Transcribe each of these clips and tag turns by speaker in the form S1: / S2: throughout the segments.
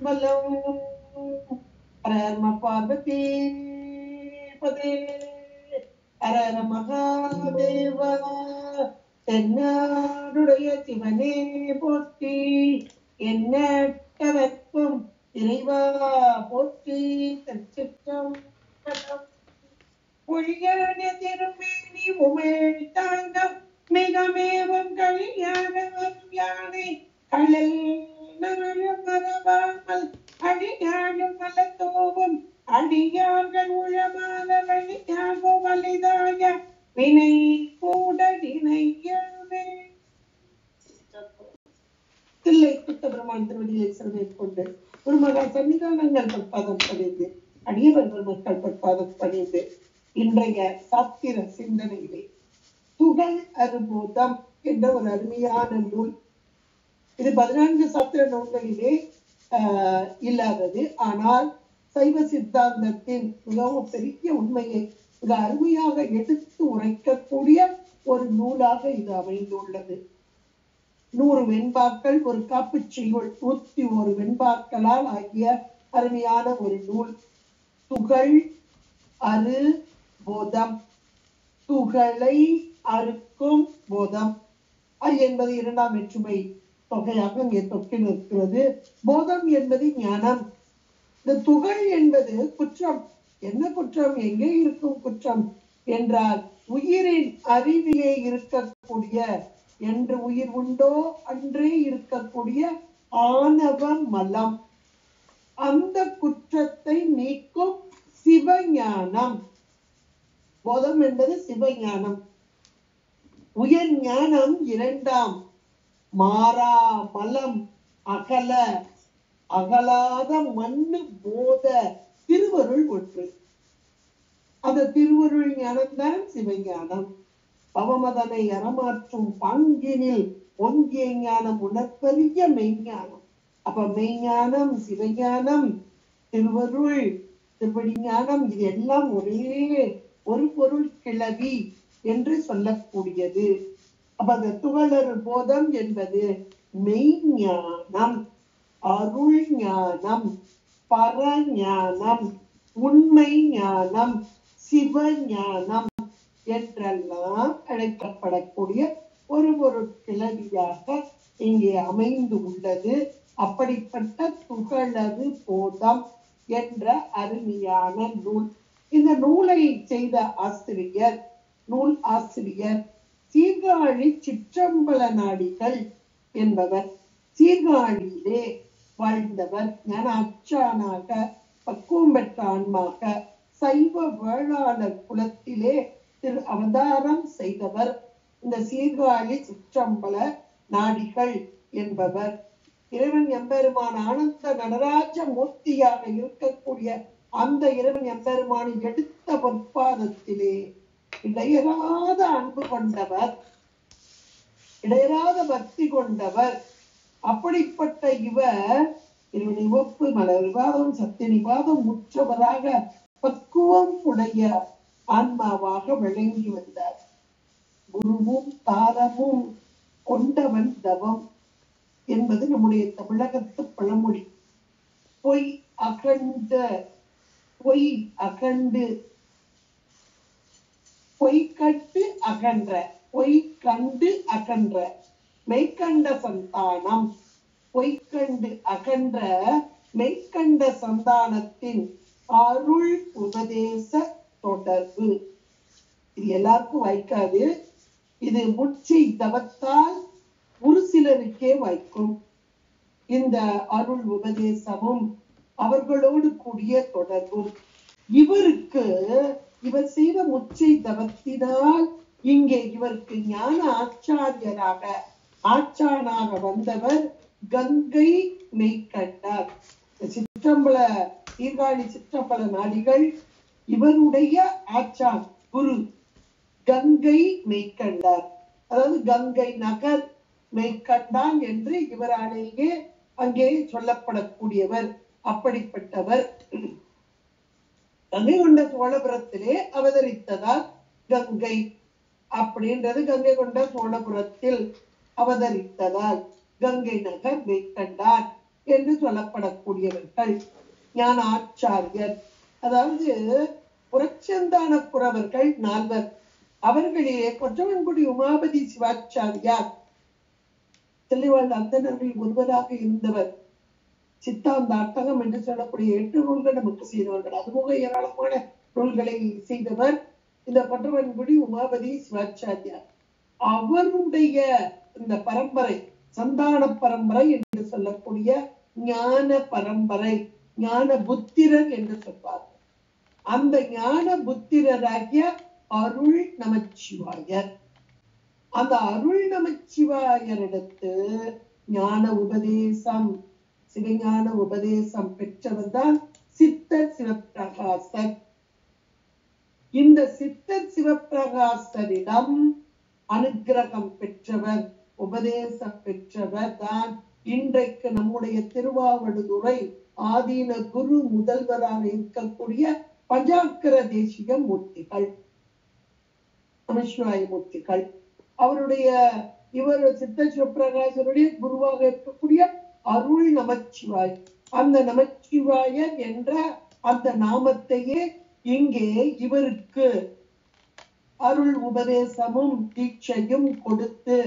S1: திருச்சிற்றம்பலம். ஹர பார்வதி பதே. ஹர மகாதேவா. தென்னாடுடைய சிவனே போற்றி. எண்ணற்றவர்க்கும் இறைவா போற்றி. திருச்சிற்றம்பலம். ஒழியான திருமேனி உமிழ் தாங்கம் மிகமேவும் கழியானவம் யானை கழல் மரபாமல் அடியாடும் மலத்தோவும் அடியார்கள் உழமான வழியாகும் வலிதாய வினை கூட நினையவே. தில்லை குத்தபிரமான் திருவடியை மேற்கொண்டு குருமகா சன்னிதானங்கள் பற்பாதம் பணிந்து அடியவர்கள் மக்கள் பற்பாதம் பணிந்து இன்றைய சாத்திர சிந்தனையிலே துகள் அறுபோதம் என்ற ஒரு அருமையான நூல். இது 14 சாத்திர நூல்களிலே இல்லாதது. ஆனால் சைவ சித்தாந்தத்தின் மிகவும் பெரிய உண்மையை மிக அருமையாக எடுத்து உரைக்கக்கூடிய ஒரு நூலாக இது அமைந்துள்ளது. 100 வெண்பாக்கள் ஒரு காப்புச்செய்யுள் 101 வெண்பாக்களால் ஆகிய அருமையான ஒரு நூல். துகள் அறு போதம். துகளை அறுக்கும் போதம் என்பது 2ஆம் வேற்றுமை தொகையாக இங்கே தொக்கில் இருக்கிறது. போதம் என்பது ஞானம். இந்த துகள் என்பது குற்றம். என்ன குற்றம்? எங்கே இருக்கும் குற்றம் என்றால் உயிரின் அறிவிலே இருக்கக்கூடிய, என்று உயிர் உண்டோ அன்றே இருக்கக்கூடிய ஆணவ மலம். அந்த குற்றத்தை நீக்கும் சிவஞானம். போதம் என்பது சிவஞானம். உயர் ஞானம் 2ஆம். மாறா மலம் அகல அகலாத மண்ணு போத திருவருள் ஒன்று. அந்த திருவருள் ஞானம்தான் சிவஞானம். பவமதனை அறமாற்றும் பாங்கினில் ஒங்கிய ஞானம் உணர்ப்பரிய மெய்ஞானம். அப்ப மெய்ஞானம், சிவஞானம், திருவருள், திருவடி ஞானம், இது எல்லாம் ஒரே ஒரு பொருள் கிளவி என்று சொல்லக்கூடியது. அப்ப அந்த துகளறு போதம் என்பது மெய்ஞானம், அருள் ஞானம், பரஞானம், உண்மை ஞானம், சிவஞானம் என்றெல்லாம் அழைக்கப்படக்கூடிய ஒரு பொருட்கிளவியாக இங்கே அமைந்து உள்ளது. அப்படிப்பட்ட துகளறு போதம் என்ற அருமையான நூல். இந்த நூலை செய்த ஆசிரியர், நூல் ஆசிரியர் சீர்காழி சிற்றம்பல நாடிகள் என்பவர். சீர்காழியிலே வாழ்ந்தவர். ஞான அச்சானாக பக்குவம் பெற்ற ஆன்மாக சைவ வேளாளர் குலத்திலே திரு அவதாரம் செய்தவர் இந்த சீர்காழி சிற்றம்பல நாடிகள் என்பவர். இறைவன் எம்பெருமான் ஆனந்த நடராஜ மூர்த்தியாக இருக்கக்கூடிய அந்த இறைவன் எம்பெருமானை எடுத்த பொற்பாதத்திலே இடையராத அன்பு கொண்டவர், இடையராத பக்தி கொண்டவர். அப்படிப்பட்ட இவர் இறைவனை ஒப்பு மலர் விவாதம் சத்திய நிவாதம் முற்றவராக பக்குவம் உடைய ஆன்மாவாக விளங்கி வந்தார். குருவும் தாரமும் கொண்டவன் தவம் என்பது நம்முடைய தமிழகத்து பழமொழி. பொய் அகண்டு, பொய் அகண்டு, பொய்கட்டு அகன்ற, பொய் கண்டு அகன்ற மெய்கண்ட சந்தானம். பொய்கண்டு அகன்ற மெய்கண்ட சந்தானத்தின் அருள் உபதேச தொடர்பு. இது எல்லாருக்கும் வாய்க்காது. இது முற்றி தவத்தால் ஒரு சிலருக்கே வாய்க்கும். இந்த அருள் உபதேசமும் அவர்களோடு கூடிய தொடர்பும் இவருக்கு, இவர் செய்த முச்சை தவத்தினால் இங்கே இவருக்கு ஞான ஆச்சாரியராக ஆச்சானாக வந்தவர் கங்கை மெய்கண்டார். சிற்றம்பல சீர்காழி சிற்றம்பல நாடிகள் இவருடைய ஆச்சான் குரு கங்கை மெய்கண்டார். அதாவது கங்கை நகர் மெய்கண்டான் என்று இவராலேயே அங்கே சொல்லப்படக்கூடியவர். அப்படிப்பட்டவர் கங்கை கொண்ட சோழபுரத்திலே அவதரித்ததால் கங்கை அப்படின்றது. கங்கை கொண்ட சோழபுரத்தில் அவதரித்ததால் கங்கை நகர் மெய்கண்டான் என்று சொல்லப்படக்கூடியவர்கள் ஞான ஆச்சாரியர். அதாவது புரட்சந்தான புறவர்கள் 4. அவர்களிலே கொற்றவன்குடி உமாபதி சிவாச்சாரியார் தெளிவாழ்ந்த அந்தணர்கள் ஒருவராக இருந்தவர். சித்தாந்த அட்டகம் என்று சொல்லக்கூடிய 8 நூல்கள் நமக்கு செய்தவர்கள். அதுபோக ஏராளமான நூல்களை செய்தவர் இந்த கொற்றவன்குடி உமாபதி சிவாச்சாரியார். அவருடைய இந்த பரம்பரை சந்தான பரம்பரை என்று சொல்லக்கூடிய ஞான பரம்பரை, ஞான புத்திரர் என்று சொல்வார். அந்த ஞான புத்திரராகிய அருள் நமச்சிவாயர், அந்த அருள் நமச்சிவாயரிடத்து ஞான உபதேசம், சிவஞான உபதேசம் பெற்றவர் தான் சித்தர் சிவப்பிரகாசர். இந்த சித்தர் சிவப்பிரகாசரிடம் அனுக்கிரகம் பெற்றவர், உபதேசம் பெற்றவர் தான் இன்றைக்கு நம்முடைய திருவாவடுதுறை ஆதீன குரு முதல்வராக இருக்கக்கூடிய பஞ்சாக்கர தேசிக மூர்த்திகள், நமசிவாய மூர்த்திகள். அவருடைய இவர் சித்த சிவப்பிரகாசருடைய குருவாக இருக்கக்கூடிய அருள் நமச்சிவாய், அந்த நமச்சிவாயர் என்ற அந்த நாமத்தையே இங்கே இவருக்கு அருள் உபதேசமும் தீட்சையும் கொடுத்து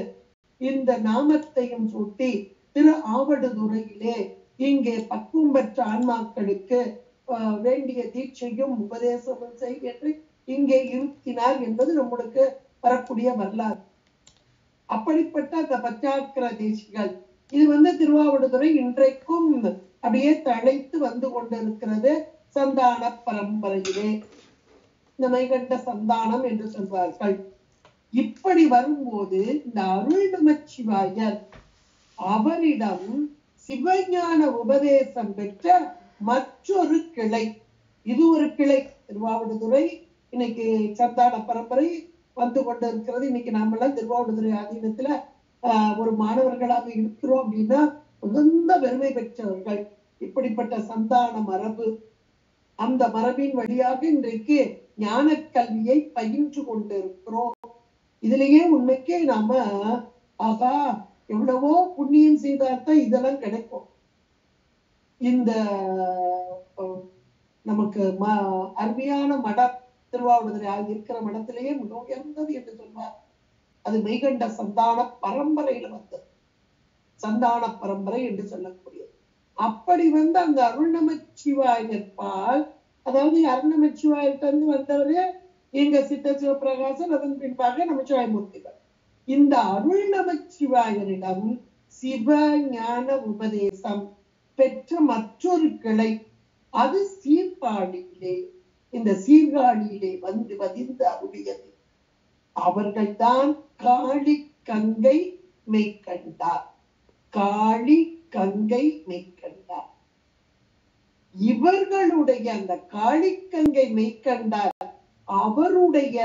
S1: இந்த நாமத்தையும் சூட்டி திரு ஆவடுதுறையிலே இங்கே பக்குவம் பெற்ற ஆன்மாக்களுக்கு வேண்டிய தீட்சையும் உபதேசமும் செய்து இங்கே இருத்தினார் என்பது நம்மளுக்கு வரக்கூடிய வரலாறு. அப்படிப்பட்ட அந்த பஞ்சாக்கர தேசிகள் இது திருவாவடுதுறை இன்றைக்கும் அப்படியே தழைத்து வந்து கொண்டிருக்கிறது. சந்தான பரம்பரையிலே இந்த மைகண்ட சந்தானம் என்று சொல்வார்கள். இப்படி வரும்போது இந்த அருள் நமச்சிவாயர் அவரிடம் சிவஞான உபதேசம் பெற்ற மற்றொரு கிளை, இது ஒரு கிளை. திருவாவடுதுறை இன்னைக்கு சந்தான பரம்பரை வந்து கொண்டு இருக்கிறது. இன்னைக்கு நாமெல்லாம் திருவாவடுதுறை ஆதீனத்துல ஒரு மாணவர்களாக இருக்கிறோம் அப்படின்னா உகந்த பெருமை பெற்றவர்கள். இப்படிப்பட்ட சந்தான மரபு, அந்த மரபின் வழியாக இன்றைக்கு ஞான கல்வியை பயின்று கொண்டிருக்கிறோம். இதுலயே உண்மைக்கே நாம ஆகா எவ்வளவோ புண்ணியம் செய்தால்தான் இதெல்லாம் கிடைக்கும். இந்த நமக்கு அருமையான மடம் திருவாவடுதுறை இருக்கிற மடத்திலேயே மிக உயர்ந்தது என்று சொல்வார். அது மெய்கண்ட சந்தான பரம்பரையில வந்தது, சந்தான பரம்பரை என்று சொல்லக்கூடியது. அப்படி அந்த அருள் நமச்சிவாயர் பால், அதாவது அருள் நமச்சிவாயிலிருந்து வந்தவரே எங்க சித்த சிவபிரகாசன், அதன் பின்பாக நமச்சிவாய மூர்த்திகள். இந்த அருள் நமச்சிவாயரிடம் சிவ ஞான உபதேசம் பெற்ற மற்றொரு கிளை, அது சீர்காழியிலே, இந்த சீர்காழியிலே வந்து வதிந்த அருளியது. அவர்கள்தான் காளி கங்கை மெய்கண்டார், காளி கங்கை மெய்கண்டார். இவர்களுடைய அந்த காளிக்கங்கை மெய்கண்டார் அவருடைய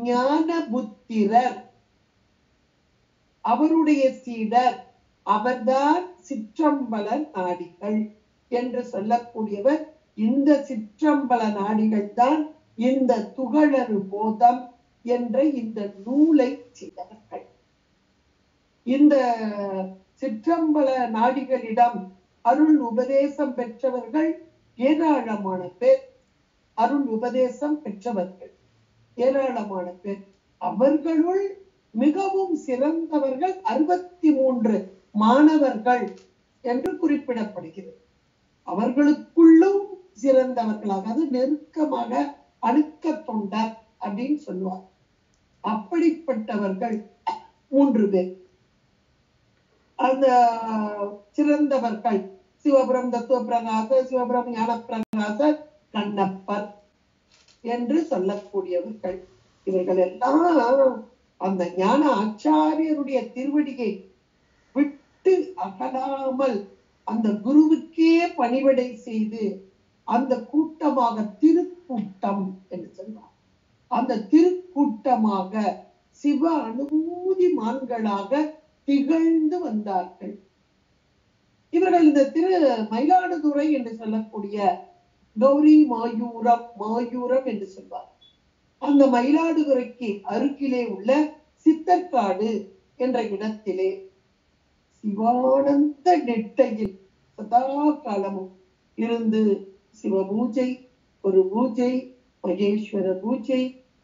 S1: ஞான புத்திரர், அவருடைய சீடர், அவர்தான் சிற்றம்பல நாடிகள் என்று சொல்லக்கூடியவர். இந்த சிற்றம்பல நாடிகள் தான் இந்த துகளறு போதம் என்ற இந்த நூலை செய்தவர்கள். இந்த சிற்றம்பல நாடிகளிடம் அருள் உபதேசம் பெற்றவர்கள் ஏராளமான பேர், அருள் உபதேசம் பெற்றவர்கள் ஏராளமான பேர். அவர்களுள் மிகவும் சிறந்தவர்கள் 63 மாணவர்கள் என்று குறிப்பிடப்படுகிறது. அவர்களுக்குள்ளும் சிறந்தவர்களாக, அது நெருக்கமாக அணுக்க தொண்டர் அப்படின்னு சொல்லுவார். அப்படிப்பட்டவர்கள் 3 பேர். அந்த சிறந்தவர்கள் சிவபுரம் தத்துவ பிரகாசர், சிவபுரம் ஞான பிரகாசர், கண்ணப்பர் என்று சொல்லக்கூடியவர்கள். இவர்கள் எல்லாம் அந்த ஞான ஆச்சாரியருடைய திருவடியை விட்டு அகலாமல் அந்த குருவுக்கே பணிவிடை செய்து அந்த கூட்டமாக திருக்கூட்டம் என்று சொல்வார். அந்த திருக்கூட்டமாக சிவ அனுபூதி மான்களாக திகழ்ந்து வந்தார்கள். இவர்கள் இந்த மயிலாடுதுறை என்று சொல்லக்கூடிய கௌரி மாயூரம் என்று சொல்வார். அந்த மயிலாடுதுறைக்கு அருகிலே உள்ள சித்தற்காடு என்ற இடத்திலே சிவானந்த நெட்டையில் சதா காலமும் இருந்து சிவ பூஜை, ஒரு பூஜை, மகேஸ்வர பூஜை,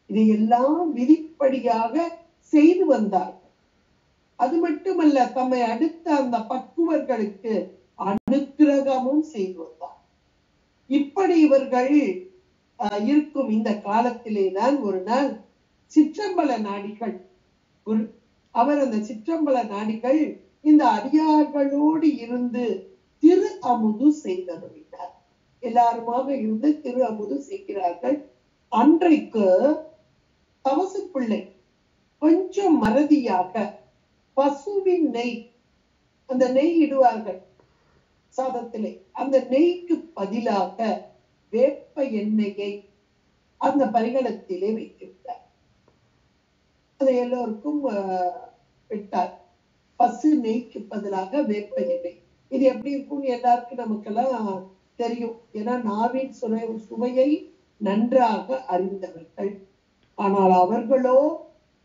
S1: இதையெல்லாம் விதிப்படியாக செய்து வந்தார்கள். அது மட்டுமல்ல, தம்மை அடுத்த அந்த பக்குவர்களுக்கு அனுக்கிரகமும் செய்து வந்தார். இப்படி இவர்கள் இருக்கும் இந்த காலத்திலேதான் ஒரு நாள் சிற்றம்பல நாடிகள் அவர் அந்த சிற்றம்பல நாடிகள் இந்த அடியார்களோடு இருந்து திரு அமுது செய்தருளினார். எல்லாருமாக இருந்து திரு அமுது செய்கிறார்கள். அன்றைக்கு தவசு பிள்ளை கொஞ்சம் மறதியாக பசுவின் நெய், அந்த நெய் இடுவார்கள் சாதத்திலே, அந்த நெய்க்கு பதிலாக வேப்ப எண்ணெயை அந்த பரிகலத்திலே வைத்திருந்தார். அதை எல்லோருக்கும் விட்டார். பசு நெய்க்கு பதிலாக வேப்ப எண்ணெய். இது எப்படி இருக்கும்னு எல்லாருக்கும் நமக்கெல்லாம் தெரியும். ஏன்னா நாவின் சுவையை நன்றாக அறிந்தவர்கள். ஆனால் அவர்களோ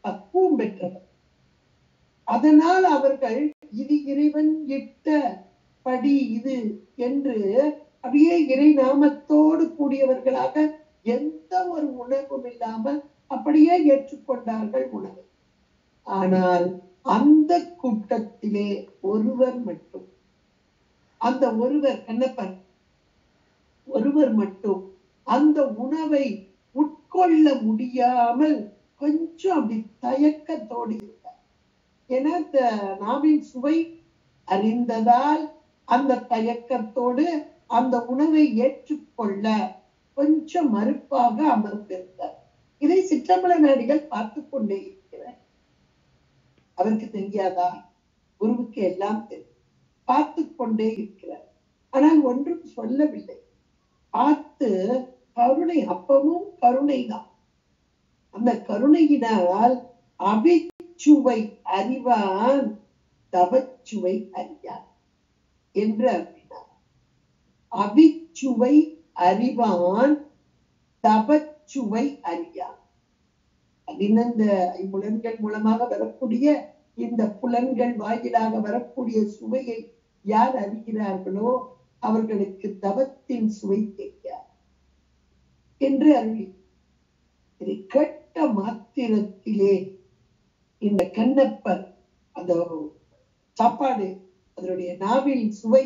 S1: பக்குவம் பெற்றவர். அதனால் அவர்கள் இது இறைவன் இட்ட படி இது என்று அப்படியே இறை நாமத்தோடு கூடியவர்களாக எந்த ஒரு உணர்வும் இல்லாமல் அப்படியே ஏற்றுக்கொண்டார்கள் உணவை. ஆனால் அந்த கூட்டத்திலே ஒருவர் மட்டும், அந்த ஒருவர் கண்ணப்பன் ஒருவர் மட்டும் அந்த உணவை உட்கொள்ள முடியாமல் கொஞ்சம் அப்படி தயக்கத்தோடு இருந்தார். ஏன்னா நாவின் சுவை அறிந்ததால் அந்த தயக்கத்தோடு அந்த உணவை ஏற்றுக்கொள்ள கொஞ்சம் மறுப்பாக அமர்ந்திருந்தார். இதை சிற்றம்பல நாடிகள் பார்த்து கொண்டே இருக்கிறார். அவருக்கு தெரியாதா? குருவுக்கு எல்லாம் தெரியும். பார்த்து கொண்டே இருக்கிறார். ஆனால் ஒன்றும் சொல்லவில்லை. பார்த்து கருணை, அப்பவும் கருணை தான். அந்த கருணையினால் அபிச்சுவை அறிவான் தவச்சுவை அறியான் என்று அறிவினார். அபிச்சுவை அறிவான் தவச்சுவை அறியான். இந்த புலன்கள் மூலமாக வரக்கூடிய, இந்த புலன்கள் வாயிலாக வரக்கூடிய சுவையை யார் அறிகிறார்களோ அவர்களுக்கு தவத்தின் சுவை தெரியாது என்று அறிவி. இதை கேட்ட மாத்திரத்திலே இந்த கண்ணப்பர் அந்த சாப்பாடு அதனுடைய நாவில் சுவை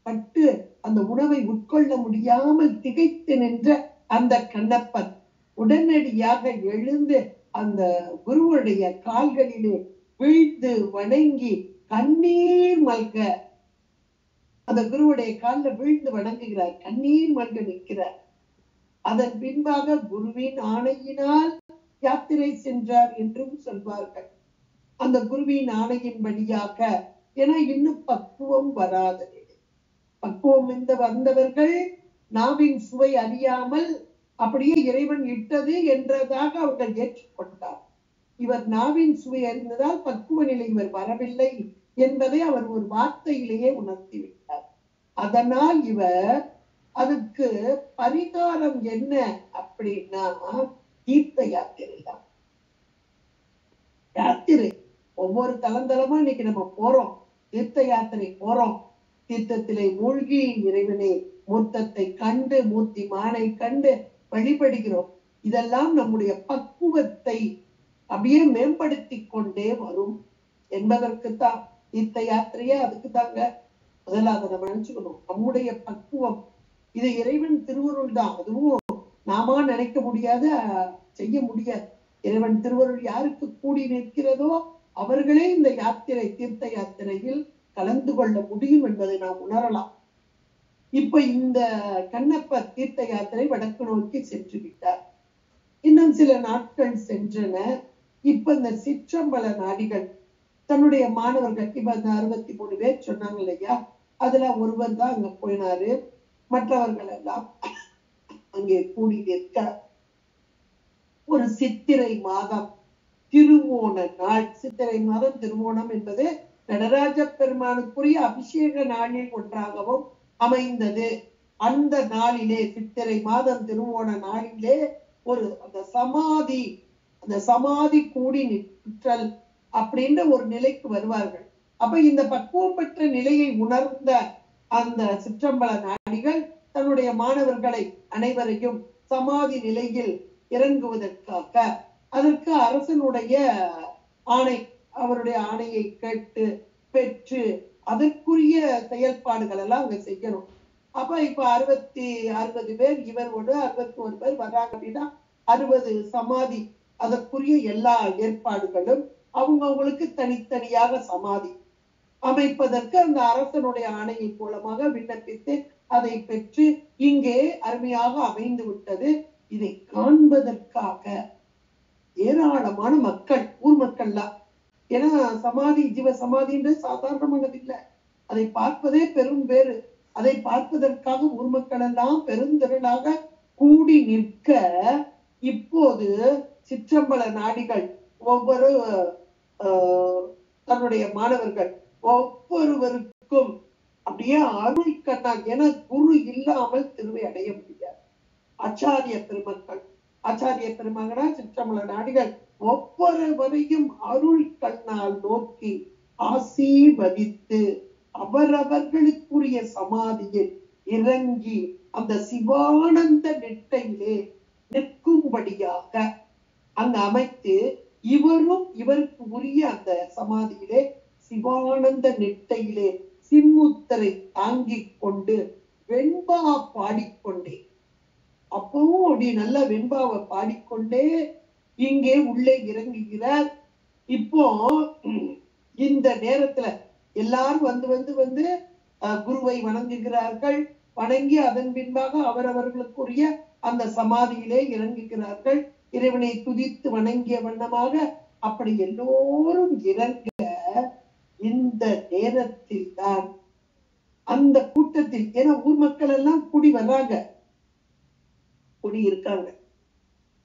S1: பட்டு அந்த உணவை உட்கொள்ள முடியாமல் திகைத்து நின்ற அந்த கண்ணப்பன் உடனடியாக எழுந்து அந்த குருவுடைய கால்களிலே வீழ்ந்து வணங்கி கண்ணீர் மல்க, அந்த குருவுடைய காலில் வீழ்ந்து வணங்குகிறார், கண்ணீர் மல்க நிற்கிறார். அதன் பின்பாக குருவின் ஆணையினால் யாத்திரை சென்றார் என்றும் சொல்வார்கள். அந்த குருவின் ஆணையின்படியாக, ஏன்னா இன்னும் பக்குவம் வராத நிலை, பக்குவம் வந்தவர்கள் நாவின் சுவை அறியாமல் அப்படியே இறைவன் இட்டது என்றதாக அவர்கள் ஏற்றுக்கொண்டார். இவர் நாவின் சுவை அறிந்ததால் பக்குவ நிலை இவர் வரவில்லை என்பதை அவர் ஒரு வார்த்தையிலேயே உணர்த்தி விட்டார். அதனால் இவர் அதுக்கு பரிகாரம் என்ன அப்படின்னா தீர்த்த யாத்திரை தான். யாத்திரை ஒவ்வொரு தளந்தளமா இன்னைக்கு நம்ம போறோம், தீர்த்த யாத்திரை போறோம். தீர்த்தத்திலே மூழ்கி இறைவனை மூர்த்தத்தை கண்டு, மூர்த்தி மானை கண்டு வழிபடுகிறோம். இதெல்லாம் நம்முடைய பக்குவத்தை அப்படியே மேம்படுத்தி கொண்டே வரும் என்பதற்குத்தான் தீர்த்த யாத்திரையே. அதுக்கு தாங்க முதல்ல அதை நம்ம நினைச்சுக்கணும். நம்முடைய பக்குவம் இது இறைவன் திருவருள் தான். அதுவும் நாம நினைக்க முடியாது, செய்ய முடியாது. இறைவன் திருவருள் யாருக்கு கூடி நிற்கிறதோ அவர்களே இந்த யாத்திரை, தீர்த்த யாத்திரையில் கலந்து கொள்ள முடியும் என்பதை நாம் உணரலாம். இப்ப இந்த கண்ணப்பர் தீர்த்த யாத்திரை வடக்கு நோக்கி சென்று விட்டார். இன்னும் சில நாட்கள் சென்றன. இப்ப இந்த சிற்றம்பல நாடிகள் தன்னுடைய மாணவர்கள், இப்ப அந்த 63 பேர் சொன்னாங்க இல்லையா, அதுல ஒருவர் தான் அங்க போயினாரு. மற்றவர்கள் எல்லாம் அங்கே கூடி நிற்க ஒரு சித்திரை மாதம் திருவோண நாள். சித்திரை மாதம் திருவோணம் என்பது நடராஜ பெருமானுக்குரிய அபிஷேக நாளில் ஒன்றாகவும் அமைந்தது. அந்த நாளிலே, சித்திரை மாதம் திருவோண நாளிலே ஒரு அந்த சமாதி கூடி நிற்றல் அப்படின்ற ஒரு நிலைக்கு வருவார்கள். அப்ப இந்த பக்குவம் பெற்ற நிலையை உணர்ந்த அந்த சிற்றம்பல நாடிகள் தன்னுடைய மாணவர்களை அனைவரையும் சமாதி நிலையில் இறங்குவதற்காக அதற்கு அரசனுடைய ஆணை, அவருடைய ஆணையை கேட்டு பெற்று அதற்குரிய செயல்பாடுகள் எல்லாம் அங்க செய்யணும். அப்ப இப்ப 60 பேர் இவரோடு 61 பேர் வர்றாங்க அப்படின்னா 60 சமாதி, அதற்குரிய எல்லா ஏற்பாடுகளும் அவங்களுக்கு தனித்தனியாக சமாதி அமைப்பதற்கு அந்த அரசனுடைய ஆணையின் மூலமாக விண்ணப்பித்து அதை பெற்று இங்கே அருமையாக அமைந்து விட்டது. இதை காண்பதற்காக ஏராளமான மக்கள், ஊர் மக்கள்லாம், ஏன்னா சமாதி ஜீவ சமாதின்றது சாதாரணமானது இல்லை, அதை பார்ப்பதே பெரும் பேரு. அதை பார்ப்பதற்காக ஊர் மக்கள் எல்லாம் பெருந்திரளாக கூடி நிற்க இப்போது சிற்றம்பல நாடிகள் ஒவ்வொரு தன்னுடைய மாணவர்கள் ஒவ்வொருவருக்கும் அப்படியே அருள் கண்ணால், ஏன்னா குரு இல்லாமல் திருவை அடைய முடியாது. ஆச்சாரிய பெருமக்கள், ஆச்சாரிய பெருமகனா சிற்றம்பல நாடிகள் ஒவ்வொருவரையும் அருள் கண்ணால் நோக்கி ஆசீர்வதித்து அவரவர்களுக்குரிய சமாதியில் இறங்கி அந்த சிவானந்த நெட்டையிலே நிற்கும்படியாக அங்கு அமைத்து இவரும் இவருக்கு உரிய அந்த சமாதியிலே சிவானந்த நெட்டையிலே சிம்முத்தரை தாங்கிக் கொண்டு வெண்பா பாடிக்கொண்டே, அப்பவும் அப்படி நல்ல வெண்பாவை பாடிக்கொண்டே இங்கே உள்ளே இறங்குகிறார். இப்போ இந்த நேரத்துல எல்லாரும் வந்து வந்து வந்து குருவை வணங்குகிறார்கள். வணங்கி அதன் பின்பாக அவரவர்களுக்குரிய அந்த சமாதியிலே இறங்குகிறார்கள். இறைவனை துதித்து வணங்கிய வண்ணமாக அப்படி எல்லோரும் இறங்க இந்த நேரத்தில் தான் அந்த கூட்டத்தில், ஏன்னா ஊர் மக்கள் எல்லாம் கூடி வர்றாங்க, கூடி இருக்காங்க.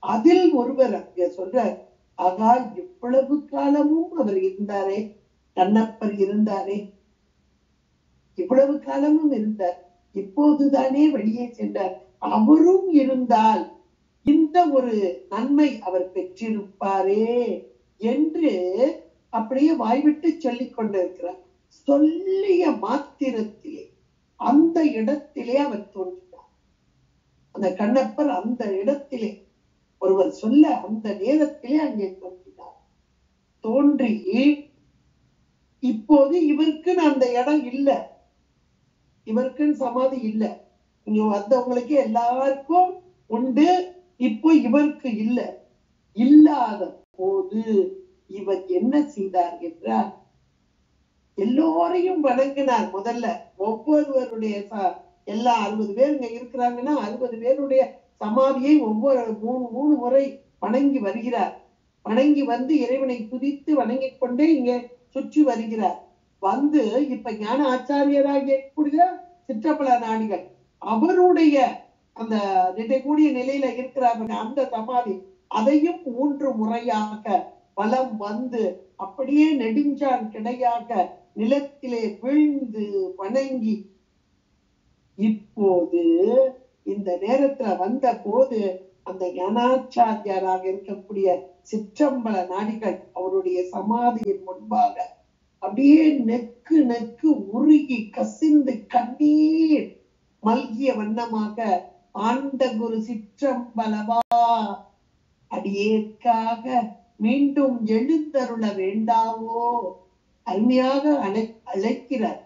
S1: அதில் ஒருவர் அங்க சொல்றார், ஆகா இவ்வளவு காலமும் அவர் இருந்தாரே, கண்ணப்பர் இருந்தாரே, இவ்வளவு காலமும் இருந்தார், இப்போதுதானே வெளியே சென்றார், அவரும் இருந்தால் இந்த ஒரு நன்மை அவர் பெற்றிருப்பாரே என்று அப்படியே வாய்விட்டு சொல்லிக் கொண்டிருக்கிறார். சொல்லிய மாத்திரத்திலே அந்த இடத்திலே அவர் தோன்றினார். அந்த கண்ணப்பர் அந்த இடத்திலே ஒருவர் சொல்ல அந்த நேரத்திலே அங்கே தோன்றினார். தோன்றி இப்போது இவருக்குன்னு அந்த இடம் இல்லை, இவருக்குன்னு சமாதி இல்லை, இங்க வந்தவங்களுக்கு எல்லாருக்கும் உண்டு, இப்போ இவருக்கு இல்லை. இல்லாத போது இவர் என்ன செய்தார் என்றால் எல்லோரையும் வணங்கினார். முதல்ல ஒவ்வொருவருடைய எல்லா 60 பேர் இங்க இருக்கிறாங்கன்னா 60 பேருடைய சமாதியை ஒவ்வொரு 3 முறை வணங்கி வருகிறார். வணங்கி வந்து இறைவனை துதித்து வணங்கி கொண்டே இங்கே சுற்றி வருகிறார். வந்து இப்ப ஞான ஆச்சாரியராக கூடிய சிற்றம்பல நாடிகள் அவருடைய அந்த கூடிய நிலையில இருக்கிறாங்க, அந்த சமாதி அதையும் 3 முறையாக வலம் வந்து அப்படியே நெடுஞ்சான் கிடையாக நிலத்திலே வீழ்ந்து வணங்கி இப்போது இந்த நேரத்துல வந்த போது அந்த ஞானாச்சாரியாராக இருக்கக்கூடிய சிற்றம்பல நாடிகள் அவருடைய சமாதியின் முன்பாக அப்படியே நெக்கு நெக்கு உருகி கசிந்து கண்ணீர் மல்கிய வண்ணமாக, ஆண்ட குரு சிற்றம்பலவா அடியேற்காக மீண்டும் எழுந்தருள வேண்டாவோ, அருமையாக அழைக்கிறார்,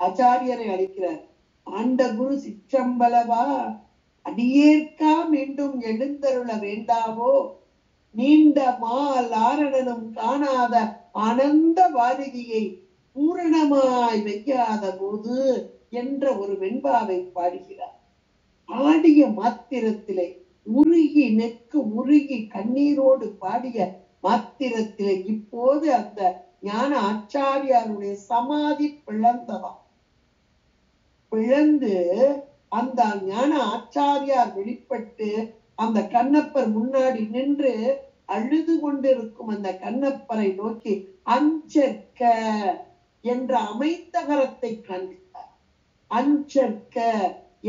S1: ஆச்சாரியரை அழைக்கிறார். ஆண்ட குரு சிற்றம்பலவா அடியேற்கா மீண்டும் எழுந்தருள வேண்டாவோ, நீண்ட மால் ஆரணனும் காணாத ஆனந்த வாரிதியை பூரணமாய் வைக்காத போது என்ற ஒரு வெண்பாவை பாடுகிறார். பாடிய மாத்திரத்திலே உருகி நெக்கு உருகி கண்ணீரோடு பாடிய மாத்திரத்திலே இப்போது அந்த ஞான ஆச்சாரியாருடைய சமாதி பிளந்ததாம். பிளந்து அந்த ஞான ஆச்சாரியார் வெளிப்பட்டு அந்த கண்ணப்பர் முன்னாடி நின்று அழுது கொண்டிருக்கும் அந்த கண்ணப்பரை நோக்கி அஞ்சற்க என்ற அமைந்த கரத்தை காண்பித்தார். அஞ்சற்க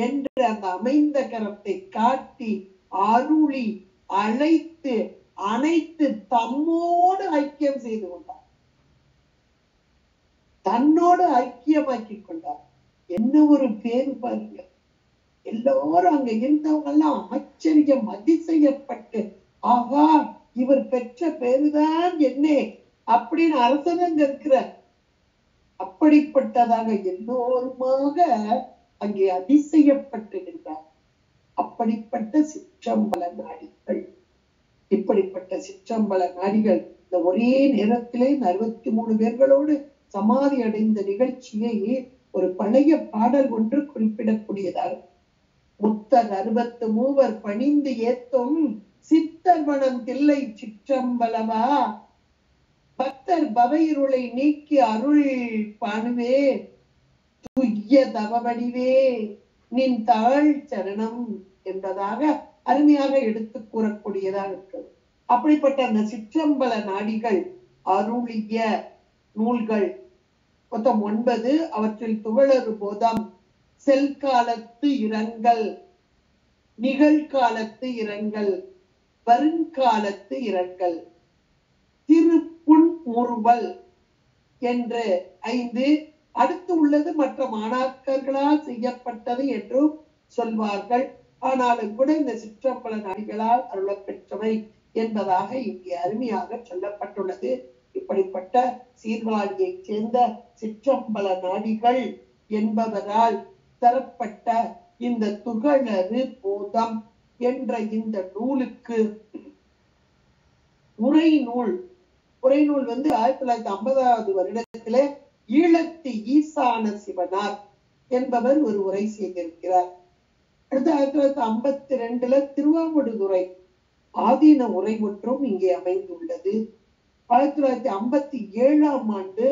S1: என்று அந்த அமைந்த கரத்தை காட்டி அருளி அழைத்து அனைத்து தம்மோடு ஐக்கியம் செய்து கொண்டார், தன்னோடு ஐக்கியமாக்கி கொண்டார். என்ன ஒரு பேரு பாருங்க. எல்லோரும் அங்க இருந்தவங்க எல்லாம் ஆச்சரியம் அதிசயப்பட்டு, ஆகா இவர் பெற்ற பேருதான் என்ன அப்படின்னு அரசனங்க இருக்கிற அப்படிப்பட்டதாக எல்லோருமாக அங்கே அதிசயப்பட்டு நின்றார். அப்படிப்பட்ட சிற்றம்பல நாடிகள், இப்படிப்பட்ட சிற்றம்பல நாடிகள் இந்த ஒரே நேரத்திலே 63 பேர்களோடு சமாதி அடைந்த நிகழ்ச்சியை ஒரு பழைய பாடல் ஒன்று குறிப்பிடக்கூடியதாக, முத்தர் 63 பணிந்து ஏத்தும் சித்தர் மனம் தில்லை சிற்றம்பலமா, பக்தர் பவையிருளை நீக்கி அருள் பாணுவே, துய்ய தவவடிவே நின் தாழ் சரணம் என்பதாக அருமையாக எடுத்து கூறக்கூடியதாக இருக்கிறது. அப்படிப்பட்ட அந்த சிற்றம்பல நாடிகள் அருளிய நூல்கள் மொத்தம் 9. அவற்றில் துகளறு போதம், செல்காலத்து இரங்கல், நிகழ்காலத்து இரங்கல், வருங்காலத்து இரங்கல், திருப்புன்முறுவல் என்று 5. அடுத்து உள்ளது மற்ற மாணாக்கர்களால் செய்யப்பட்டது என்றும் சொல்வார்கள். ஆனாலும் கூட இந்த சிற்றம்பல நாடிகளால் அருளப் பெற்றவை என்பதாக இங்கே அருமையாக சொல்லப்பட்டுள்ளது. இப்படிப்பட்ட சீர்காழியைச் சேர்ந்த சிற்றம்பல நாடிகள் என்பவரால் தரப்பட்ட இந்த துகளறு போதம் என்ற இந்த நூலுக்கு உரைநூல் 1950வது வருடத்திலே ஈழத்து ஈசான சிவனார் என்பவர் ஒரு உரை செய்திருக்கிறார். அடுத்து 1952 திருவாவடுதுறை ஆதீன உரை ஒன்றும் இங்கே அமைந்துள்ளது. 1957ஆம் ஆண்டு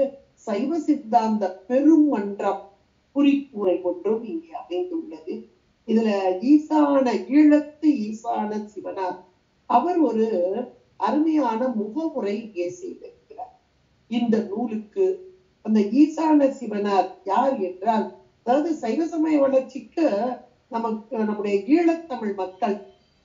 S1: சைவ சித்தாந்த பெருமன்றம் குறிப்புரை ஒன்றும் இங்கே அமைந்துள்ளது. இதுல ஈழத்து ஈசான சிவனார் அவர் ஒரு அருமையான முகவுரை இங்கே செய்திருக்கிறார். இந்த நூலுக்கு அந்த ஈசான சிவனார் யார் என்றால், அதாவது சைவ சமய வளர்ச்சிக்கு நமக்கு நம்முடைய ஈழத்தமிழ் மக்கள்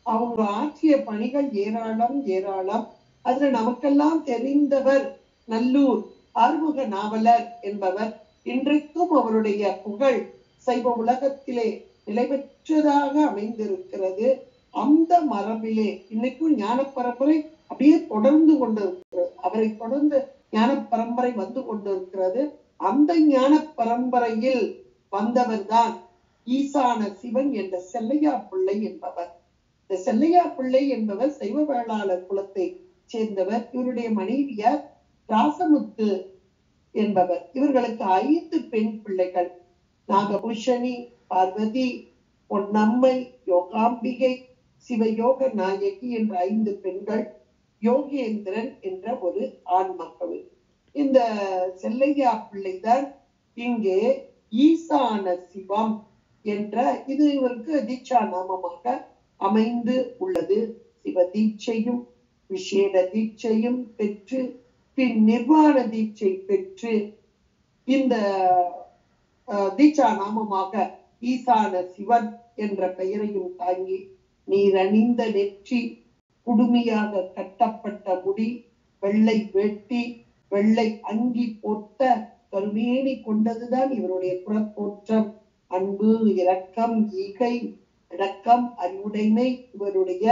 S1: அவங்க ஆற்றிய பணிகள் ஏராளம். அதுல நமக்கெல்லாம் தெரிந்தவர் நல்லூர் ஆறுமுக நாவலர் என்பவர். இன்றைக்கும் அவருடைய புகழ் சைவ உலகத்திலே நிலைபெற்றதாக அமைந்திருக்கிறது. அந்த மரபிலே இன்னைக்கும் ஞான பரம்பரை அப்படியே தொடர்ந்து கொண்டிருக்கிறது. அவரை தொடர்ந்து ஞான பரம்பரை வந்து கொண்டிருக்கிறது. அந்த ஞான பரம்பரையில் வந்தவர் தான் ஈசான சிவன் என்ற செல்லையா பிள்ளை என்பவர். இந்த செல்லையா பிள்ளை என்பவர் சைவ வேளாளர் குலத்தை சேர்ந்தவர். இவருடைய மனைவியார் ராசமுத்து என்பவர். இவர்களுக்கு 5 பெண் பிள்ளைகள், நாகபூஷணி, பார்வதி, பொன்னம்மை, யோகாம்பிகை, சிவயோக நாயகி என்ற 5 பெண்கள், யோகேந்திரன் என்ற ஒரு ஆண் மகள். இந்த செல்லையா பிள்ளைதான் இங்கே ஈசான சிவம் என்ற இது இவருக்கு தீட்சா நாமமாக அமைந்து உள்ளது. சிவ தீட்சையும் விசேட தீட்சையும் பெற்று பின் நிர்வாண தீட்சை பெற்று இந்த தீட்சா நாமமாக ஈசான சிவன் என்ற பெயரையும் தாங்கி நீரணிந்த நெற்றி, குடுமையாக கட்டப்பட்ட முடி, வெள்ளை வேட்டி, வெள்ளை அங்கி போட்ட கருமேனி கொண்டதுதான் இவருடைய புறத்தோற்றம். அன்பு, இரக்கம், ஈகை, அடக்கம், அறிவுடைமை இவருடைய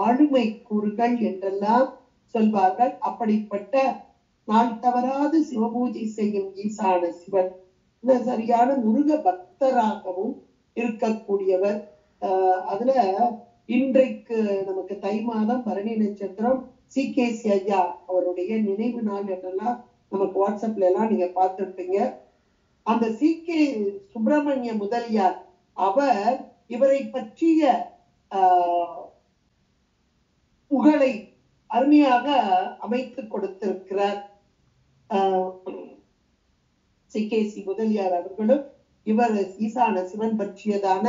S1: ஆளுமை கூறுகள் என்றெல்லாம் சொல்வார்கள். அப்படிப்பட்ட நாள் தவறாது சிவபூஜை செய்யும் ஈசான சிவன் சரியான முருக பக்தராகவும் இருக்கக்கூடியவர். அதுல இன்றைக்கு நமக்கு தை மாதம் பரணி நட்சத்திரம் CKC ஐயா அவருடைய நினைவு நாள் என்றெல்லாம் நமக்கு வாட்ஸ்அப்ல எல்லாம் நீங்க பார்த்திருப்பீங்க. அந்த CK சுப்பிரமணிய முதலியார் அவர் இவரை பற்றிய புகழை அருமையாக அமைத்து கொடுத்திருக்கிறார். CKC முதலியார் அவர்களும் இவர் ஈசான சிவன் பற்றியதான